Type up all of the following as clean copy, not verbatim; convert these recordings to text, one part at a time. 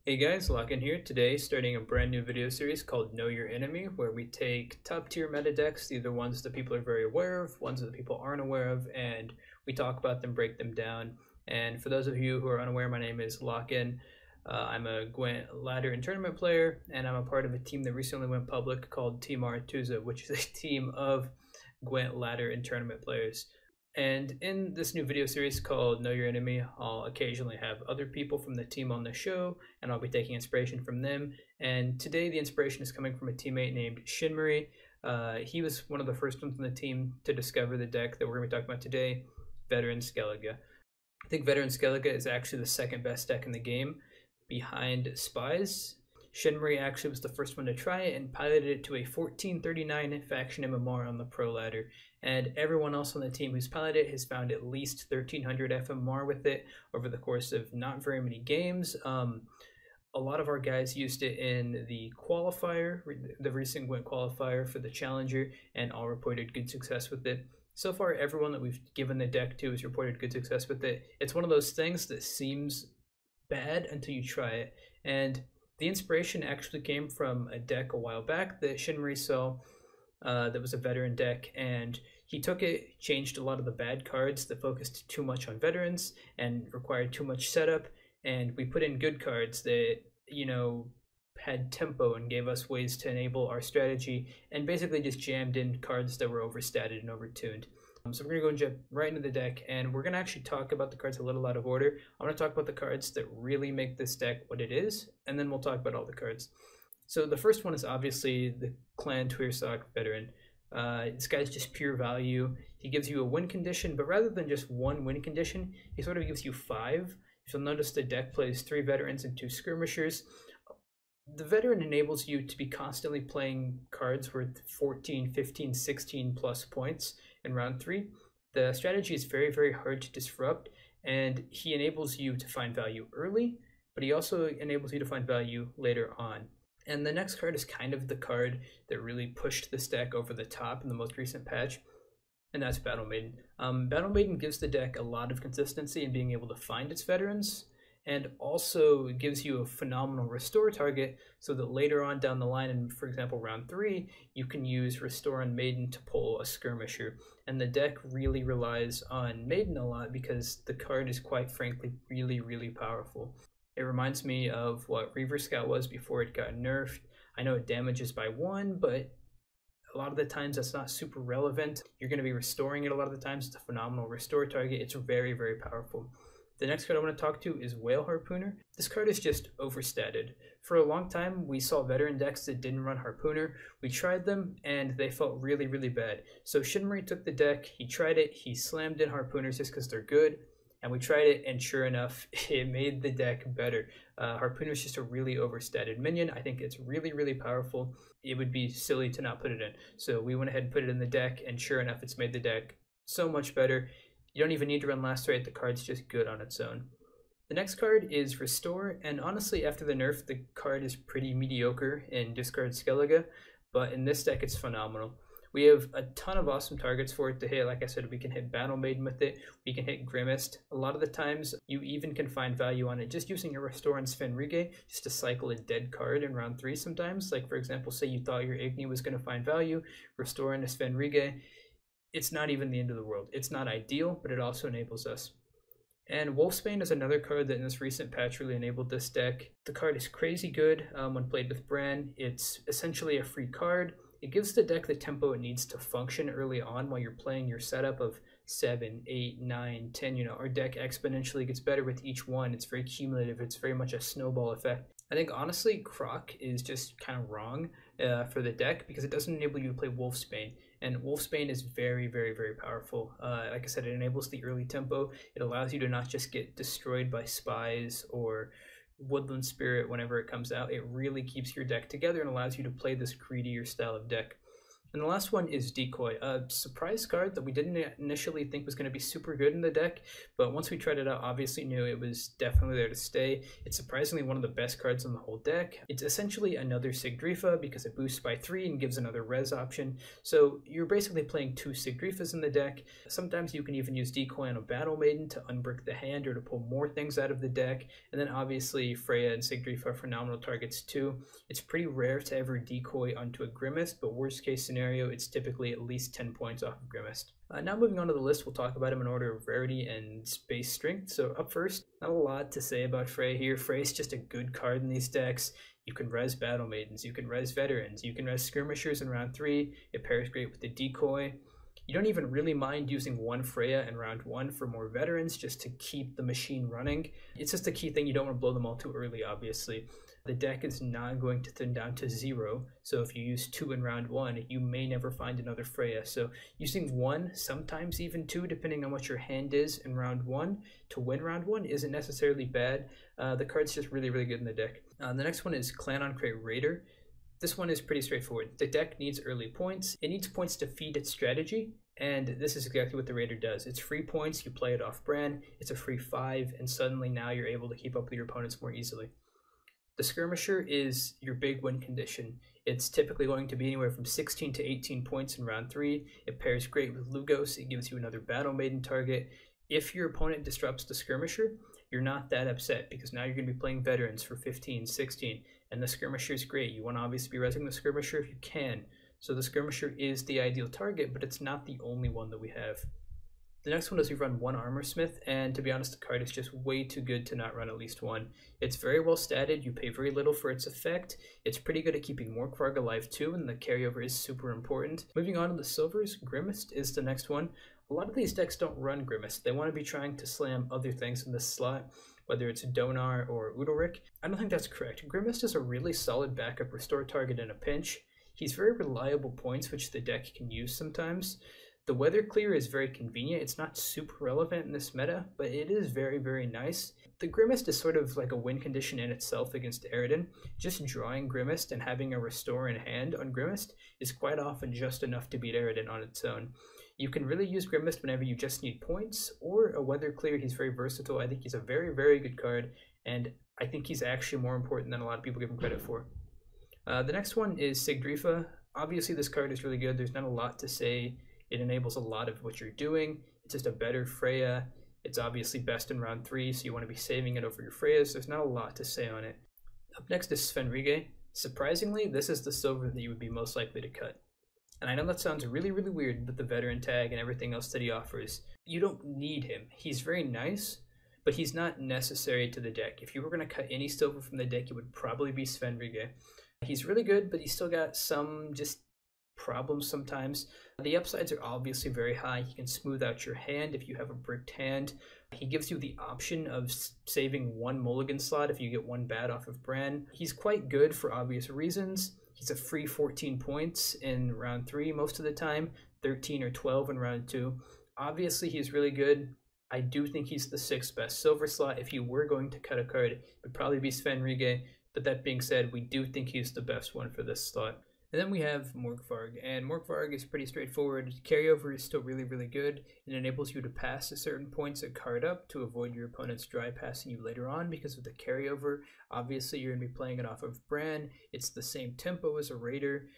Hey guys, Lockin here. Today, starting a brand new video series called Know Your Enemy, where we take top tier meta decks, either ones that people are very aware of, ones that people aren't aware of, and we talk about them, break them down. And for those of you who are unaware, my name is Lockin. I'm a Gwent ladder and tournament player, and I'm a part of a team that recently went public called Team Artuza, which is a team of Gwent ladder and tournament players. And in this new video series called Know Your Enemy, I'll occasionally have other people from the team on the show, and I'll be taking inspiration from them. And today the inspiration is coming from a teammate named Shinmari. He was one of the first ones on the team to discover the deck that we're going to be talking about today, Veteran Skellige. I think Veteran Skellige is actually the second best deck in the game, behind Spies. Shinmari actually was the first one to try it and piloted it to a 1439 faction MMR on the pro ladder, and everyone else on the team who's piloted it has found at least 1300 FMR with it over the course of not very many games. A lot of our guys used it in the qualifier, the recent Gwent qualifier for the Challenger, and all reported good success with it. So far, everyone that we've given the deck to has reported good success with it. It's one of those things that seems bad until you try it, and the inspiration actually came from a deck a while back that Shinmari saw that was a veteran deck, and he took it, changed a lot of the bad cards that focused too much on veterans and required too much setup, and we put in good cards that, you know, had tempo and gave us ways to enable our strategy, and basically just jammed in cards that were overstated and overtuned. So we're going to go and jump right into the deck, and we're going to actually talk about the cards a little out of order. I'm going to talk about the cards that really make this deck what it is, and then we'll talk about all the cards. So the first one is obviously the Clan Tweersock Veteran. This guy's just pure value. He gives you a win condition, but rather than just one win condition, he sort of gives you 5. You'll notice the deck plays 3 veterans and 2 skirmishers. The veteran enables you to be constantly playing cards worth 14, 15, 16 plus points in round 3. The strategy is very, very hard to disrupt, and he enables you to find value early, but he also enables you to find value later on. And the next card is kind of the card that really pushed this deck over the top in the most recent patch, and that's Battle Maiden. Battle Maiden gives the deck a lot of consistency in being able to find its veterans, and also gives you a phenomenal restore target so that later on down the line, in, for example, round 3, you can use Restore on Maiden to pull a skirmisher. And the deck really relies on Maiden a lot because the card is, quite frankly, really, really powerful. It reminds me of what Reaver Scout was before it got nerfed. I know it damages by 1, but a lot of the times that's not super relevant. You're going to be restoring it a lot of the times. It's a phenomenal restore target. It's very, very powerful. The next card I want to talk to is Whale Harpooner. This card is just overstated. For a long time, we saw veteran decks that didn't run Harpooner. We tried them, and they felt really, really bad. So Shinmari took the deck, he tried it, he slammed in Harpooners just because they're good, and we tried it, and sure enough, it made the deck better. Harpooner is just a really overstated minion. I think it's really, really powerful. It would be silly to not put it in. So we went ahead and put it in the deck, and sure enough, it's made the deck so much better. You don't even need to run Last Rite, the card's just good on its own. The next card is Restore, and honestly after the nerf the card is pretty mediocre in Discard Skellige, but in this deck it's phenomenal. We have a ton of awesome targets for it to hit. Like I said, we can hit Battle Maiden with it, we can hit Grimmist. A lot of the times you even can find value on it just using a Restore on Svenrige just to cycle a dead card in round 3 sometimes. Like for example, say you thought your Igni was going to find value, Restore into Svenrige. It's not even the end of the world. It's not ideal, but it also enables us. And Wolfsbane is another card that in this recent patch really enabled this deck. The card is crazy good when played with Bran. It's essentially a free card. It gives the deck the tempo it needs to function early on while you're playing your setup of 7, 8, 9, 10. You know, our deck exponentially gets better with each one. It's very cumulative. It's very much a snowball effect. I think honestly Croc is just kind of wrong for the deck because it doesn't enable you to play Wolfsbane. And Wolfsbane is very, very, very powerful. Like I said, it enables the early tempo. It allows you to not just get destroyed by Spies or Woodland Spirit whenever it comes out. It really keeps your deck together and allows you to play this greedier style of deck. And the last one is Decoy, a surprise card that we didn't initially think was going to be super good in the deck, but once we tried it out, obviously knew it was definitely there to stay. It's surprisingly one of the best cards in the whole deck. It's essentially another Sigdrifa because it boosts by 3 and gives another res option. So you're basically playing 2 Sigdrifas in the deck. Sometimes you can even use Decoy on a Battle Maiden to unbrick the hand or to pull more things out of the deck. And then obviously Freya and Sigdrifa are phenomenal targets too. It's pretty rare to ever Decoy onto a Grimmist, but worst case scenario, it's typically at least 10 points off of Grimmist. Now moving on to the list, we'll talk about them in order of rarity and base strength. So up first, not a lot to say about Frey here. Frey's just a good card in these decks. You can res Battle Maidens, you can res Veterans, you can res Skirmishers in round 3. It pairs great with the Decoy. You don't even really mind using one Freya in round 1 for more Veterans just to keep the machine running. It's just a key thing, you don't want to blow them all too early, obviously. The deck is not going to thin down to 0, so if you use 2 in round 1, you may never find another Freya. So using 1, sometimes even 2, depending on what your hand is in round 1, to win round 1 isn't necessarily bad. The card's just really, really good in the deck. The next one is Clan on Crate Raider. This one is pretty straightforward. The deck needs early points. It needs points to feed its strategy, and this is exactly what the Raider does. It's free points, you play it off brand, it's a free 5, and suddenly now you're able to keep up with your opponents more easily. The Skirmisher is your big win condition. It's typically going to be anywhere from 16 to 18 points in round 3. It pairs great with Lugos. It gives you another Battle Maiden target. If your opponent disrupts the Skirmisher, you're not that upset because now you're going to be playing Veterans for 15, 16, and the Skirmisher is great. You want to obviously be resing the Skirmisher if you can. So the Skirmisher is the ideal target, but it's not the only one that we have. The next one is we run 1 Armor Smith, and to be honest, the card is just way too good to not run at least 1. It's very well statted, you pay very little for its effect, it's pretty good at keeping Morkvarg alive too, and the carryover is super important. Moving on to the silvers, Grimmist is the next one. A lot of these decks don't run Grimmist. They want to be trying to slam other things in this slot, whether it's Donar or Udalryk. I don't think that's correct. Grimmist is a really solid backup restore target in a pinch. He's very reliable points, which the deck can use sometimes. The Weather Clear is very convenient. It's not super relevant in this meta, but it is very, very nice. The Grimmist is sort of like a win condition in itself against Eredin. Just drawing Grimmist and having a restore in hand on Grimmist is quite often just enough to beat Eredin on its own. You can really use Grimmist whenever you just need points, or a Weather Clear. He's very versatile. I think he's a very, very good card, and I think he's actually more important than a lot of people give him credit for. The next one is Sigdrifa. Obviously, this card is really good. There's not a lot to say. It enables a lot of what you're doing. It's just a better Freya. It's obviously best in round 3, so you want to be saving it over your Freyas. There's not a lot to say on it. Up next is Svenrige. Surprisingly, this is the silver that you would be most likely to cut. And I know that sounds really, really weird with the veteran tag and everything else that he offers. You don't need him. He's very nice, but he's not necessary to the deck. If you were going to cut any silver from the deck, it would probably be Svenrige. He's really good, but he's still got some just problems sometimes. The upsides are obviously very high. He can smooth out your hand if you have a bricked hand. He gives you the option of saving 1 mulligan slot if you get 1 bad off of Bran. He's quite good for obvious reasons. He's a free 14 points in round 3 most of the time, 13 or 12 in round 2. Obviously, he's really good. I do think he's the 6th best silver slot. If you were going to cut a card, it would probably be Svenrige. But that being said, we do think he's the best one for this slot. And then we have Morkvarg, and Morkvarg is pretty straightforward. Carryover is still really, really good. It enables you to pass at certain points a card up to avoid your opponent's dry passing you later on because of the carryover. Obviously, you're going to be playing it off of Bran. It's the same tempo as a Raider.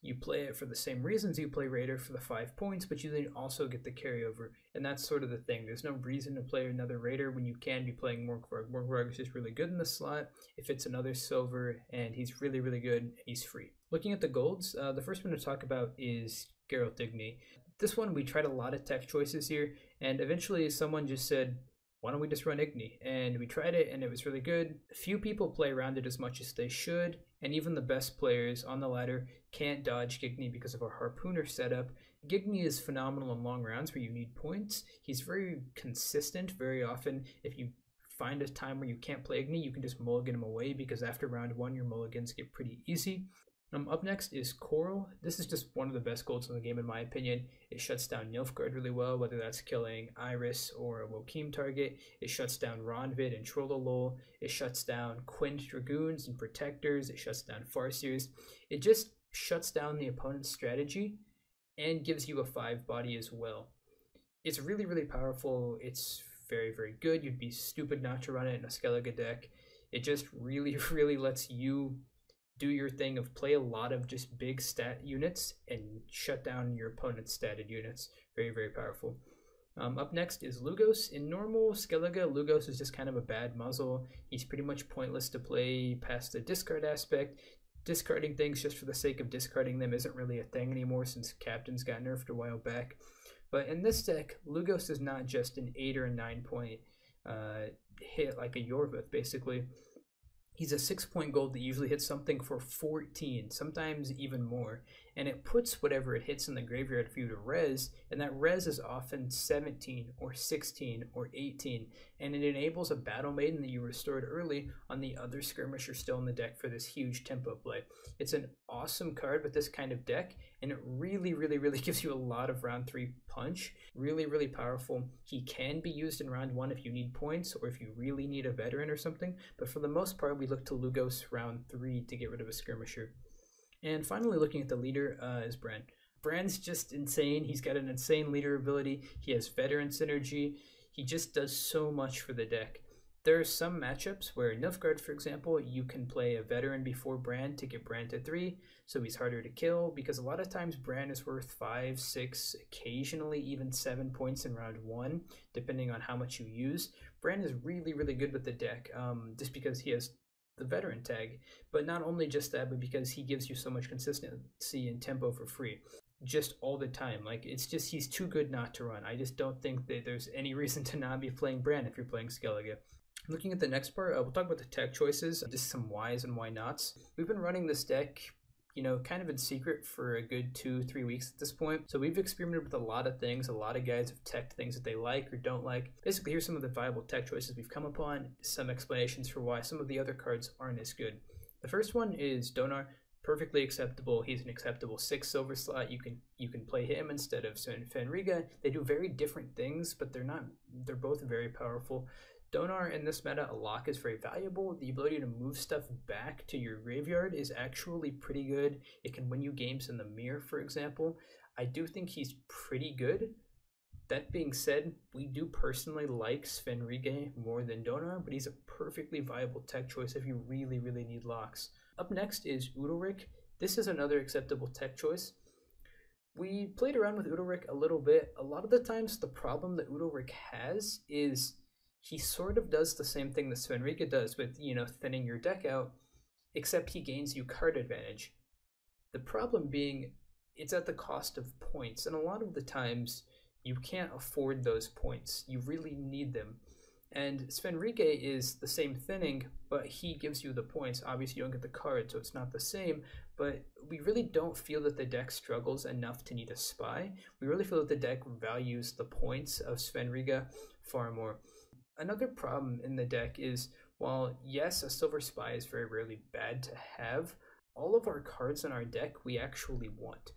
You play it for the same reasons you play Raider for the 5 points, but you then also get the carryover. And that's sort of the thing. There's no reason to play another Raider when you can be playing Morkvarg. Morkvarg is just really good in the slot. If it's another silver, and he's really, really good, and he's free. Looking at the golds, the first one to talk about is Geralt Digny. This one, we tried a lot of tech choices here, and eventually someone just said, why don't we just run Igni? And we tried it, and it was really good. Few people play around it as much as they should, and even the best players on the ladder can't dodge Gigni because of our Harpooner setup. Gigni is phenomenal in long rounds where you need points. He's very consistent very often. If you find a time where you can't play Igni, you can just mulligan him away because after round 1, your mulligans get pretty easy. Up next is Coral. This is just one of the best golds in the game in my opinion. It shuts down Nilfgaard really well, whether that's killing Iris or a Wokim target. It shuts down Ronvid and Trollolol. It shuts down Quint Dragoons and Protectors. It shuts down Farseers. It just shuts down the opponent's strategy, and gives you a 5 body as well. It's really, really powerful. It's very, very good. You'd be stupid not to run it in a Skellige deck. It just really, really lets you do your thing of play a lot of just big stat units and shut down your opponent's statted units. Very, very powerful. Up next is Lugos. In normal Skellige, Lugos is just kind of a bad muzzle. He's pretty much pointless to play past the discard aspect. Discarding things just for the sake of discarding them isn't really a thing anymore since Captains got nerfed a while back. But in this deck, Lugos is not just an 8 or a 9 point hit like a Yorvith, basically. He's a 6-point gold that usually hits something for 14, sometimes even more, and it puts whatever it hits in the graveyard for you to res, and that res is often 17 or 16 or 18, and it enables a Battle Maiden that you restored early on the other skirmisher still in the deck for this huge tempo play. It's an awesome card with this kind of deck, and it really, really, really gives you a lot of round 3 punch. Really, really powerful. He can be used in round 1 if you need points or if you really need a veteran or something, but for the most part we look to Lugos round 3 to get rid of a skirmisher. And finally, looking at the leader is Bran. Bran's just insane. He's got an insane leader ability. He has veteran synergy. He just does so much for the deck. There are some matchups where Nilfgaard, for example, you can play a veteran before Bran to get Bran to 3, so he's harder to kill, because a lot of times Bran is worth 5, 6, occasionally even 7 points in round 1, depending on how much you use. Bran is really, really good with the deck, just because he has the veteran tag, but not only just that, but because he gives you so much consistency and tempo for free. Just all the time. Like, it's just, he's too good not to run. I just don't think that there's any reason to not be playing Bran if you're playing Skellige. Looking at the next part, we'll talk about the tech choices, just some whys and why nots. We've been running this deck, you know, kind of in secret for a good 2-3 weeks at this point. So we've experimented with a lot of things. A lot of guys have teched things that they like or don't like. Basically, here's some of the viable tech choices we've come upon, some explanations for why some of the other cards aren't as good. The first one is Donar. Perfectly acceptable. He's an acceptable 6 silver slot. You can play him instead of Fenriga. They do very different things, but they're both very powerful. Donar in this meta, a lock is very valuable. The ability to move stuff back to your graveyard is actually pretty good. It can win you games in the mirror, for example. I do think he's pretty good. That being said, we do personally like Svenrige more than Donar, but he's a perfectly viable tech choice if you really, really need locks. Up next is Udalryk. This is another acceptable tech choice. We played around with Udalryk a little bit. A lot of the times the problem that Udalryk has is he sort of does the same thing that Svenrige does with, you know, thinning your deck out, except he gains you card advantage. The problem being, it's at the cost of points, and a lot of the times you can't afford those points. You really need them. And Svenrige is the same thinning, but he gives you the points. Obviously you don't get the card, so it's not the same, but we really don't feel that the deck struggles enough to need a spy. We really feel that the deck values the points of Svenrige far more. Another problem in the deck is, while yes, a silver spy is very rarely bad to have, all of our cards in our deck we actually want.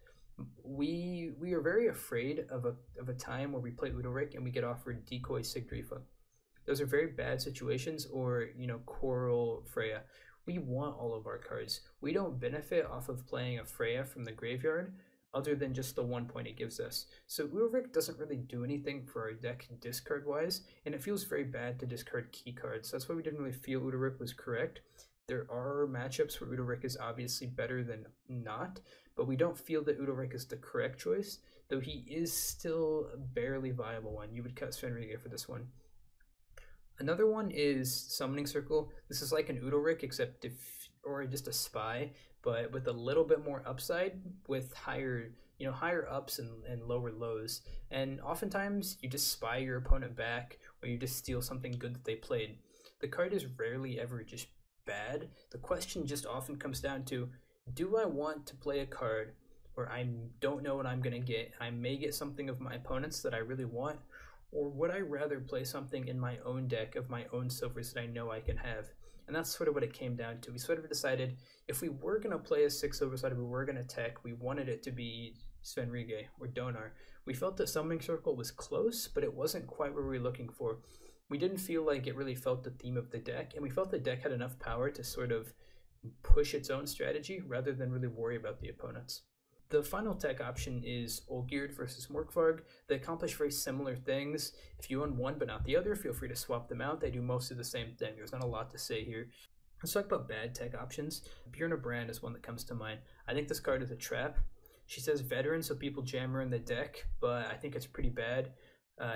We are very afraid of a time where we play Udalryk and we get offered Decoy Sigdrifa. Those are very bad situations, or, you know, Coral Freya. We want all of our cards. We don't benefit off of playing a Freya from the graveyard other than just the 1 point it gives us. So Udalryk doesn't really do anything for our deck discard-wise, and it feels very bad to discard key cards. That's why we didn't really feel Udalryk was correct. There are matchups where Udalryk is obviously better than not, but we don't feel that Udalryk is the correct choice, though he is still a barely viable one. You would cut Svenrige for this one. Another one is Summoning Circle. This is like an Udalryk, except or just a spy, but with a little bit more upside, with higher ups and lower lows. And oftentimes you just spy your opponent back, or you just steal something good that they played. The card is rarely ever just bad. The question just often comes down to, do I want to play a card where I don't know what I'm going to get? I may get something of my opponents that I really want, or would I rather play something in my own deck of my own silvers that I know I can have? And that's sort of what it came down to. We sort of decided if we were going to play a 6 silver side, we were going to tech, we wanted it to be Svenrige or Donar. We felt that Summoning Circle was close, but it wasn't quite what we were looking for. We didn't feel like it really felt the theme of the deck, and we felt the deck had enough power to sort of push its own strategy rather than really worry about the opponents. The final tech option is Olgierd versus Morkvarg. They accomplish very similar things. If you own one but not the other, feel free to swap them out. They do most of the same thing. There's not a lot to say here. Let's talk about bad tech options. Bjorna Brand is one that comes to mind. I think this card is a trap. She says veteran, so people jam her in the deck, but I think it's pretty bad.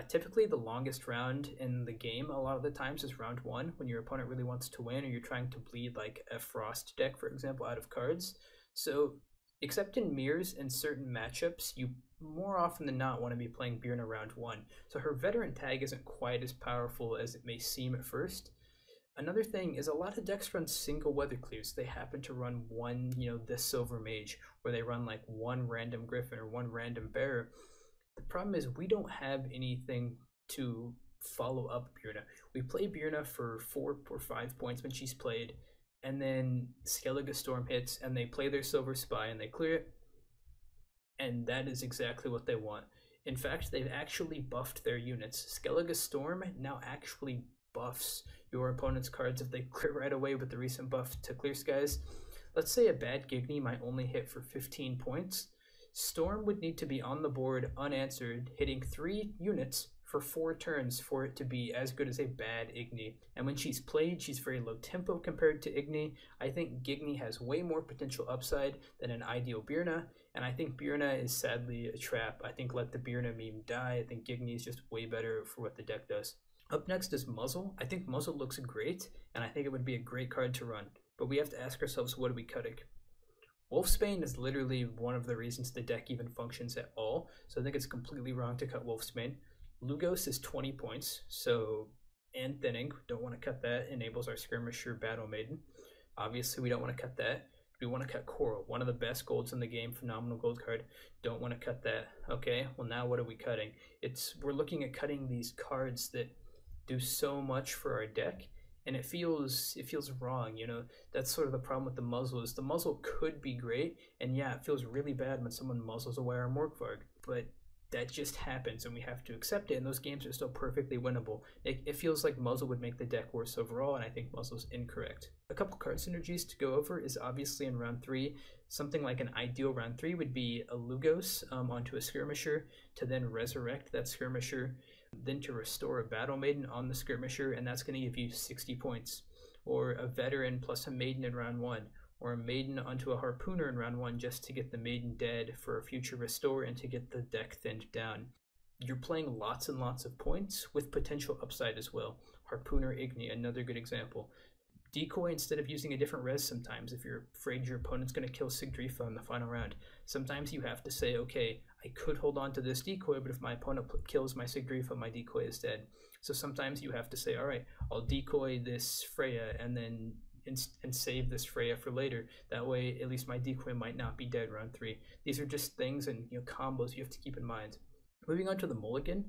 Typically, the longest round in the game a lot of the times is round 1, when your opponent really wants to win or you're trying to bleed like a Frost deck, for example, out of cards. So, except in mirrors and certain matchups, you more often than not want to be playing Bjorna round 1. So her veteran tag isn't quite as powerful as it may seem at first. Another thing is a lot of decks run single weather clears. They happen to run one, this Silver Mage, or they run like one random Griffin or one random Bearer. The problem is we don't have anything to follow up Bjorna. We play Bjorna for 4 or 5 points when she's played, and then Skellige Storm hits, and they play their Silver Spy, and they clear it, and that is exactly what they want. In fact, they've actually buffed their units. Skellige Storm now actually buffs your opponent's cards if they clear right away with the recent buff to Clear Skies. Let's say a bad Gigni might only hit for 15 points. Storm would need to be on the board unanswered, hitting 3 units for 4 turns for it to be as good as a bad Igni. And when she's played, she's very low tempo compared to Igni. I think Gigni has way more potential upside than an ideal Bjorna, and I think Bjorna is sadly a trap. I think let the Bjorna meme die. I think Gigni is just way better for what the deck does. Up next is Muzzle. I think Muzzle looks great, and I think it would be a great card to run. But we have to ask ourselves, what are we cutting? Wolfsbane is literally one of the reasons the deck even functions at all, so I think it's completely wrong to cut Wolfsbane. Lugos is 20 points, and Thinning, don't want to cut that, enables our Skirmisher Battle Maiden. Obviously we don't want to cut that. We want to cut Coral, one of the best golds in the game, phenomenal gold card. Don't want to cut that. Okay, well now what are we cutting? We're looking at cutting these cards that do so much for our deck, and it feels wrong. That's sort of the problem with the muzzle. Is the muzzle could be great, and yeah, it feels really bad when someone muzzles away our Morkvarg, but that just happens and we have to accept it, and those games are still perfectly winnable. It feels like muzzle would make the deck worse overall, and I think muzzle's incorrect. A couple card synergies to go over is obviously in round 3, something like an ideal round 3 would be a Lugos onto a Skirmisher to then resurrect that Skirmisher, then to restore a Battle Maiden on the Skirmisher, and that's going to give you 60 points. Or a Veteran plus a Maiden in round 1, or a Maiden onto a Harpooner in round 1 just to get the Maiden dead for a future restore and to get the deck thinned down. You're playing lots and lots of points with potential upside as well. Harpooner Igni, another good example. Decoy instead of using a different res sometimes if you're afraid your opponent's going to kill Sigdrifa in the final round. Sometimes you have to say, okay, I could hold on to this decoy, but if my opponent kills my Sigdrifa, my decoy is dead. So sometimes you have to say, all right, I'll decoy this Freya and then save this Freya for later. That way, at least my decoy might not be dead round 3. These are just things and combos you have to keep in mind. Moving on to the Mulligan.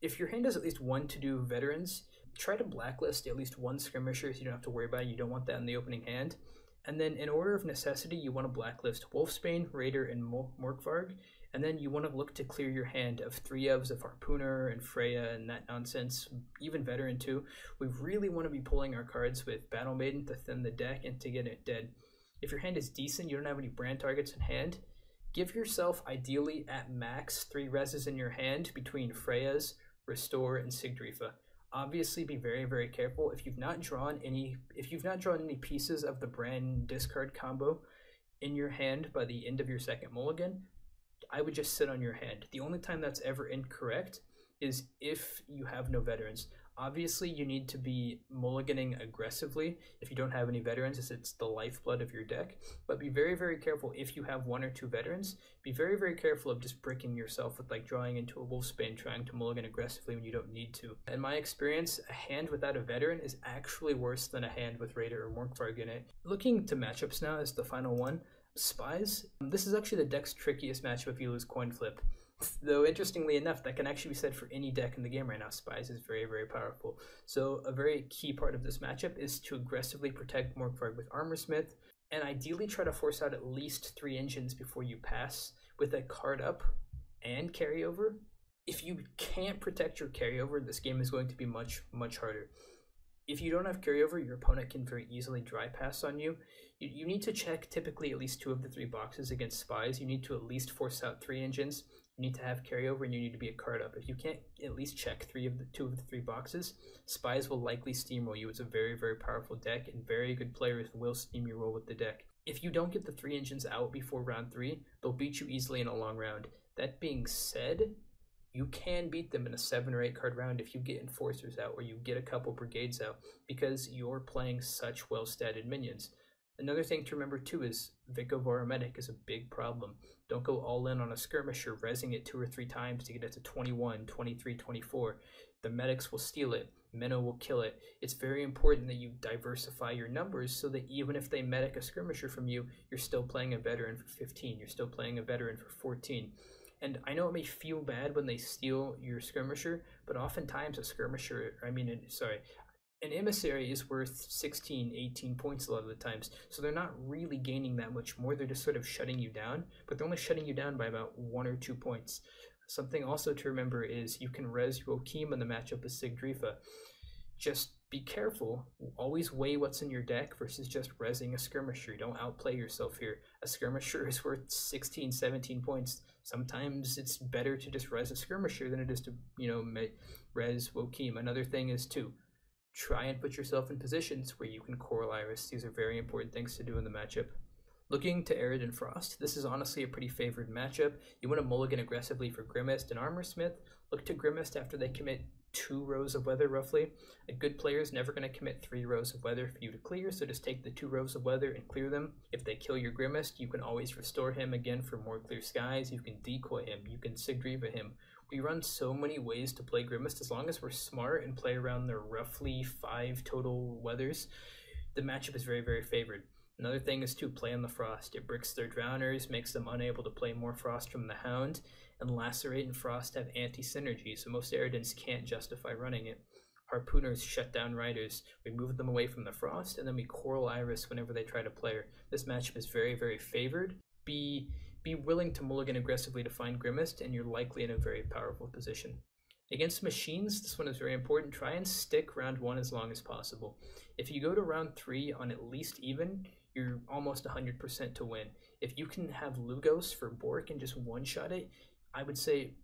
If your hand has at least 1 to do veterans, try to blacklist at least 1 skirmisher so you don't have to worry about it. You don't want that in the opening hand. And then in order of necessity, you want to blacklist Wolfsbane, Raider, and Morkvarg. And then you want to look to clear your hand of 3 ofs of Harpooner and Freya and that nonsense, even Veteran too. We really want to be pulling our cards with Battle Maiden to thin the deck and to get it dead. If your hand is decent, you don't have any brand targets in hand, give yourself ideally at max 3 reses in your hand between Freya's, Restore, and Sigdrifa. Obviously be very, very careful. If you've not drawn any pieces of the brand discard combo in your hand by the end of your second mulligan, I would just sit on your hand. The only time that's ever incorrect is if you have no veterans. Obviously, you need to be mulliganing aggressively if you don't have any veterans, as it's the lifeblood of your deck. But be very, very careful if you have 1 or 2 veterans. Be very, very careful of just bricking yourself with like drawing into a Wolfsbane, trying to mulligan aggressively when you don't need to. In my experience, a hand without a veteran is actually worse than a hand with Raider or Morkvarg in it. Looking to matchups now as the final one. Spies. This is actually the deck's trickiest matchup if you lose coin flip. Though interestingly enough, that can actually be said for any deck in the game right now. Spies is very, very powerful. So a very key part of this matchup is to aggressively protect Morkvarg with Armorsmith, and ideally try to force out at least 3 engines before you pass with a card up and carryover. If you can't protect your carryover, this game is going to be much, much harder. If you don't have carryover, your opponent can very easily dry pass on you. You need to check typically at least 2 of the 3 boxes against spies. You need to at least force out 3 engines. You need to have carryover, and you need to be a card up. If you can't at least check 2 of the 3 boxes, spies will likely steamroll you. It's a very, very powerful deck, and very good players will steamroll with the deck. If you don't get the 3 engines out before round 3, they'll beat you easily in a long round. That being said, you can beat them in a 7 or 8 card round if you get enforcers out or you get a couple brigades out, because you're playing such well statted minions. Another thing to remember too is Vico Medic is a big problem. Don't go all in on a skirmisher, rezzing it 2 or 3 times to get it to 21, 23, 24. The medics will steal it. Minnow will kill it. It's very important that you diversify your numbers so that even if they medic a skirmisher from you, you're still playing a veteran for 15. You're still playing a veteran for 14. And I know it may feel bad when they steal your skirmisher, but oftentimes a skirmisher, an emissary is worth 16, 18 points a lot of the times. So they're not really gaining that much more. They're just sort of shutting you down, but they're only shutting you down by about 1 or 2 points. Something also to remember is you can res Lockin in the matchup with Sigdrifa. Just be careful. Always weigh what's in your deck versus just rezzing a skirmisher. Don't outplay yourself here. A skirmisher is worth 16, 17 points. Sometimes it's better to just res a skirmisher than it is to, res Lockin. Another thing is to try and put yourself in positions where you can Coral Iris. These are very important things to do in the matchup. Looking to Arid and Frost, this is honestly a pretty favored matchup. You want to mulligan aggressively for Grimmist and Armorsmith. Look to Grimmist after they commit 2 rows of weather roughly. A good player is never going to commit 3 rows of weather for you to clear, so just take the 2 rows of weather and clear them. If they kill your Grimmist, you can always restore him again for more clear skies. You can decoy him, you can Sigdriva him. We run so many ways to play Grimmist. As long as we're smart and play around their roughly 5 total weathers, the matchup is very, very favored. Another thing is to play on the Frost. It bricks their Drowners, makes them unable to play more Frost from the Hound, and Lacerate and Frost have anti-synergy, so most Eridans can't justify running it. Harpooners shut down Riders. We move them away from the Frost, and then we Coral Iris whenever they try to play her. This matchup is very, very favored. Be willing to mulligan aggressively to find Grimmist, and you're likely in a very powerful position. Against machines, this one is very important. Try and stick round 1 as long as possible. If you go to round 3 on at least even, you're almost 100% to win. If you can have Lugos for Bork and just one-shot it, I would say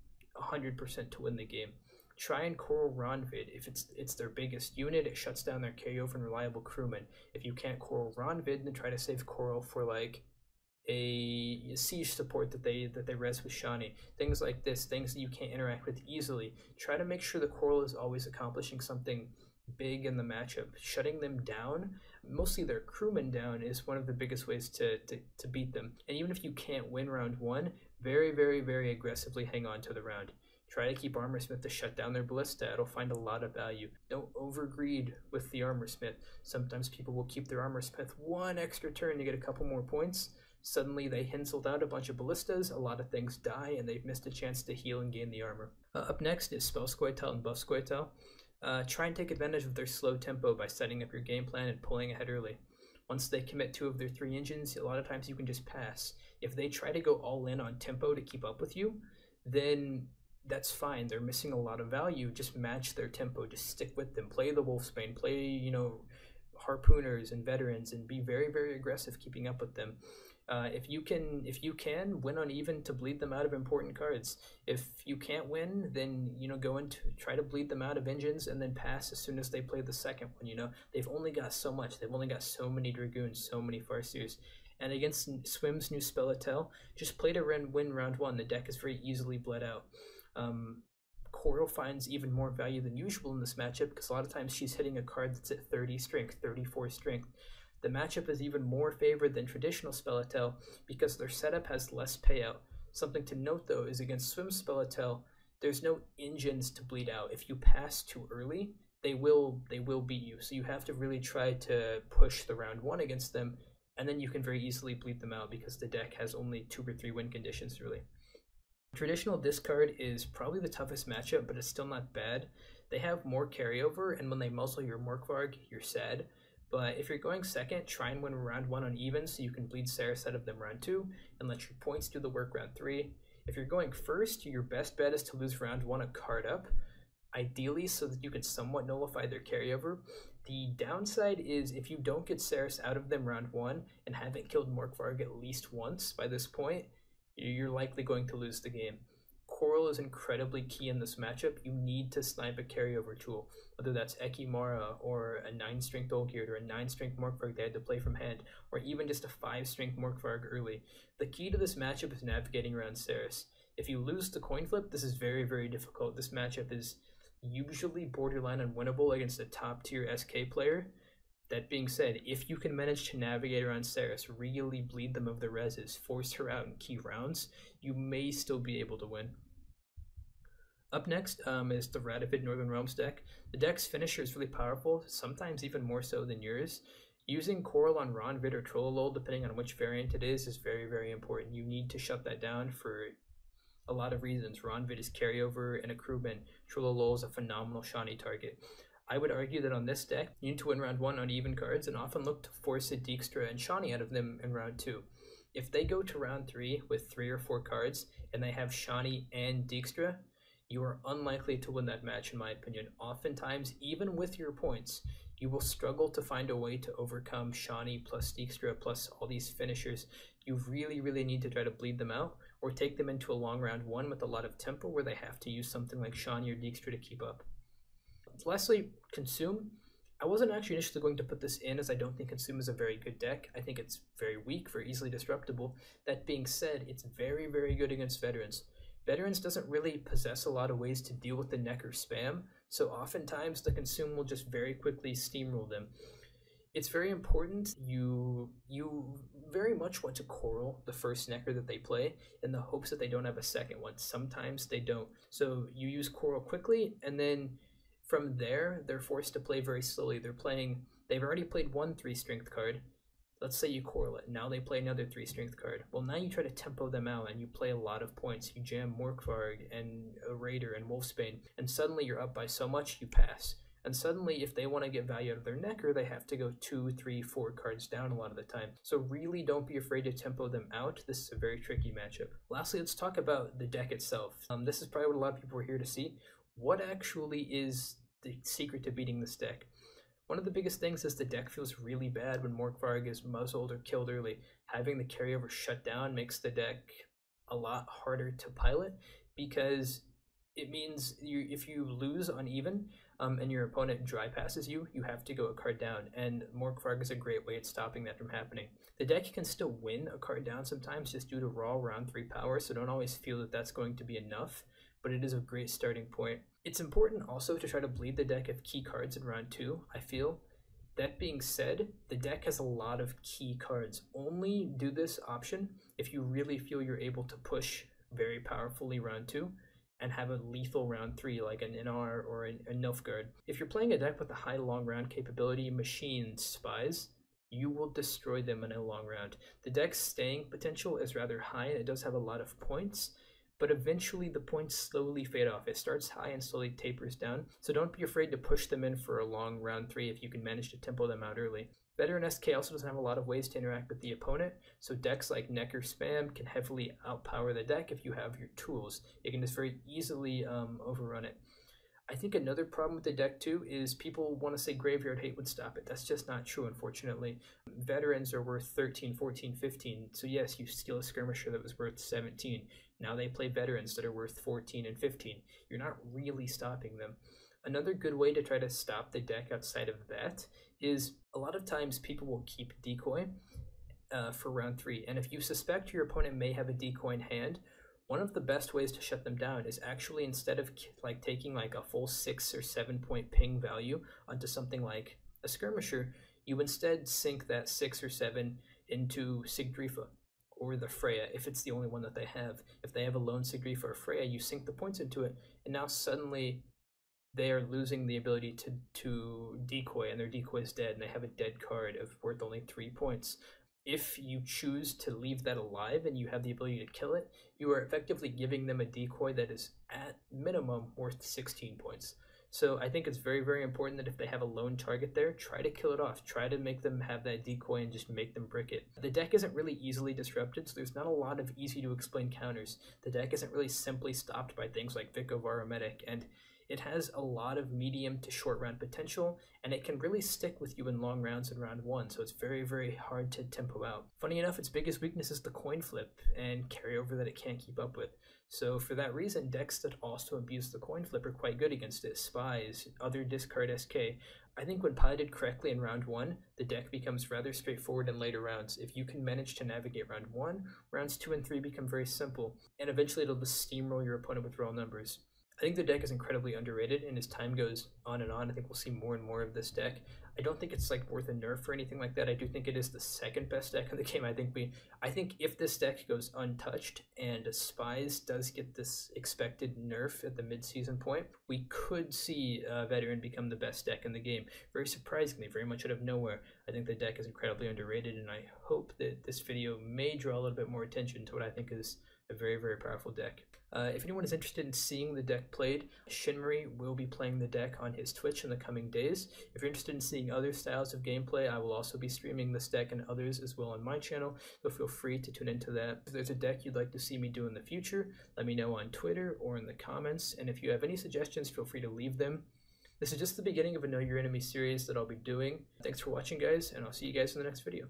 100% to win the game. Try and Coral Ronvid. If it's their biggest unit, it shuts down their carryover and reliable crewmen. If you can't Coral Ronvid, then try to save Coral for like a siege support that they res with Shani. Things like this, things that you can't interact with easily. Try to make sure the Coral is always accomplishing something big in the matchup. Shutting them down, mostly their crewmen down, is one of the biggest ways to beat them. And even if you can't win round 1, very, very, very aggressively hang on to the round. Try to keep Armorsmith to shut down their ballista. It'll find a lot of value. Don't overgreed with the Armorsmith. Sometimes people will keep their Armorsmith 1 extra turn to get a couple more points. Suddenly they hinsled out a bunch of ballistas, a lot of things die, and they've missed a chance to heal and gain the armor. Up next is Spell Squirtle and Buff Squirtle. Try and take advantage of their slow tempo by setting up your game plan and pulling ahead early. Once they commit 2 of their 3 engines, a lot of times you can just pass. If they try to go all in on tempo to keep up with you, then that's fine. They're missing a lot of value. Just match their tempo. Just stick with them. Play the Wolfsbane. Play, Harpooners and Veterans, and be very, very aggressive keeping up with them. If you can win on even to bleed them out of important cards. If you can't win, then go into try to bleed them out of engines and then pass as soon as they play the second one. They've only got so much. They've only got so many Dragoons, so many Farseers. And against Swim's new Spellitel, just play to win round 1. The deck is very easily bled out. Coral finds even more value than usual in this matchup because a lot of times she's hitting a card that's at 30 strength, 34 strength. The matchup is even more favored than traditional Spellitel because their setup has less payout. Something to note though is against Swim Spellitel, there's no engines to bleed out. If you pass too early, they will beat you. So you have to really try to push the round 1 against them, and then you can very easily bleed them out because the deck has only 2 or 3 win conditions really. Traditional discard is probably the toughest matchup, but it's still not bad. They have more carryover, and when they muzzle your Morkvarg, you're sad. But if you're going second, try and win round 1 on even so you can bleed Saris out of them round 2 and let your points do the work round 3. If you're going first, your best bet is to lose round 1 a card up, ideally so that you can somewhat nullify their carryover. The downside is if you don't get Ceres out of them round 1 and haven't killed Morkvarg at least once by this point, you're likely going to lose the game. Coral is incredibly key in this matchup. You need to snipe a carryover tool, whether that's Ekimara or a 9-strength Olgierd or a 9-strength Morkvarg they had to play from hand, or even just a 5-strength Morkvarg early. The key to this matchup is navigating around Ceres. If you lose the coin flip, this is very, very difficult. This matchup is usually borderline unwinnable against a top-tier SK player. That being said, if you can manage to navigate around Ceres, really bleed them of the reses, force her out in key rounds, you may still be able to win. Up next is the Radovid Northern Realms deck. The deck's finisher is really powerful, sometimes even more so than yours. Using Coral on Ronvid or Trollolol, depending on which variant it is very, very important. You need to shut that down for a lot of reasons. Ronvid is carryover and a crewman. Trollolol is a phenomenal Shani target. I would argue that on this deck, you need to win round 1 on even cards and often look to force a Dijkstra and Shani out of them in round 2. If they go to round 3 with 3 or 4 cards and they have Shani and Dijkstra, you are unlikely to win that match, in my opinion. Oftentimes, even with your points, you will struggle to find a way to overcome Shani plus Dijkstra plus all these finishers. You really, really need to try to bleed them out or take them into a long round 1 with a lot of tempo where they have to use something like Shani or Dijkstra to keep up. Lastly, Consume. I wasn't actually initially going to put this in as I don't think Consume is a very good deck. I think it's very weak, very easily disruptible. That being said, it's very, very good against Veterans. Veterans doesn't really possess a lot of ways to deal with the Necker spam, so oftentimes the Consume will just very quickly steamroll them. It's very important you very much want to Coral the first Necker that they play in the hopes that they don't have a second one. Sometimes they don't. So you use Coral quickly, and then from there, they're forced to play very slowly. They've already played one 3-strength card. Let's say you Coral it. Now they play another 3-strength card. Well, now you try to tempo them out and you play a lot of points. You jam Morkvarg and a Raider and Wolfsbane, and suddenly you're up by so much you pass. And suddenly, if they want to get value out of their Necker, they have to go 2, 3, 4 cards down a lot of the time. So really don't be afraid to tempo them out. This is a very tricky matchup. Lastly, let's talk about the deck itself. This is probably what a lot of people are here to see. What actually is the secret to beating this deck? One of the biggest things is the deck feels really bad when Morkvarg is muzzled or killed early. Having the carryover shut down makes the deck a lot harder to pilot, because it means if you lose on even and your opponent dry passes you, you have to go a card down, and Morkvarg is a great way at stopping that from happening. The deck can still win a card down sometimes just due to raw round 3 power, so don't always feel that that's going to be enough, but it is a great starting point. It's important also to try to bleed the deck of key cards in round 2, I feel. That being said, the deck has a lot of key cards. Only do this option if you really feel you're able to push very powerfully round 2 and have a lethal round 3 like an Inar or a Nilfgaard. If you're playing a deck with a high long round capability, Machine Spies, you will destroy them in a long round. The deck's staying potential is rather high and it does have a lot of points, but eventually the points slowly fade off. It starts high and slowly tapers down, so don't be afraid to push them in for a long round 3 if you can manage to tempo them out early. Veteran SK also doesn't have a lot of ways to interact with the opponent, so decks like Necker Spam can heavily outpower the deck if you have your tools. You can just very easily overrun it. I think another problem with the deck too is people want to say Graveyard Hate would stop it. That's just not true, unfortunately. Veterans are worth 13, 14, 15, so yes, you steal a Skirmisher that was worth 17. Now they play Veterans that are worth 14 and 15. You're not really stopping them. Another good way to try to stop the deck outside of that is a lot of times people will keep Decoy for round 3, and if you suspect your opponent may have a Decoy in hand, one of the best ways to shut them down is actually, instead of like taking like a full 6 or 7 point ping value onto something like a Skirmisher, you instead sink that 6 or 7 into Sigdrifa or the Freya if it's the only one that they have. If they have a lone Sigdrifa or Freya, you sink the points into it, and now suddenly they are losing the ability to decoy, and their decoy is dead, and they have a dead card of worth only 3 points. If you choose to leave that alive and you have the ability to kill it, you are effectively giving them a decoy that is at minimum worth 16 points. So I think it's very, very important that if they have a lone target there, try to kill it off. Try to make them have that decoy and just make them brick it. The deck isn't really easily disrupted, so there's not a lot of easy to explain counters. The deck isn't really simply stopped by things like Vico Varomedic, and It has a lot of medium to short round potential, and it can really stick with you in long rounds in round 1, so it's very, very hard to tempo out. Funny enough, its biggest weakness is the coin flip and carryover that it can't keep up with. So for that reason, decks that also abuse the coin flip are quite good against it. Spies, other discard SK. I think when piloted correctly in round 1, the deck becomes rather straightforward in later rounds. If you can manage to navigate round 1, rounds 2 and 3 become very simple, and eventually it'll just steamroll your opponent with raw numbers. I think the deck is incredibly underrated, and as time goes on and on, I think we'll see more and more of this deck. I don't think it's like worth a nerf or anything like that. I do think it is the second best deck in the game. I think if this deck goes untouched and Spies does get this expected nerf at the mid-season point, we could see Veteran become the best deck in the game. Very surprisingly, very much out of nowhere. I think the deck is incredibly underrated, and I hope that this video may draw a little bit more attention to what I think is a very, very powerful deck. If anyone is interested in seeing the deck played, Shinmari will be playing the deck on his Twitch in the coming days. If you're interested in seeing other styles of gameplay, I will also be streaming this deck and others as well on my channel, so feel free to tune into that. If there's a deck you'd like to see me do in the future, let me know on Twitter or in the comments, and if you have any suggestions, feel free to leave them. This is just the beginning of a Know Your Enemy series that I'll be doing. Thanks for watching, guys, and I'll see you guys in the next video.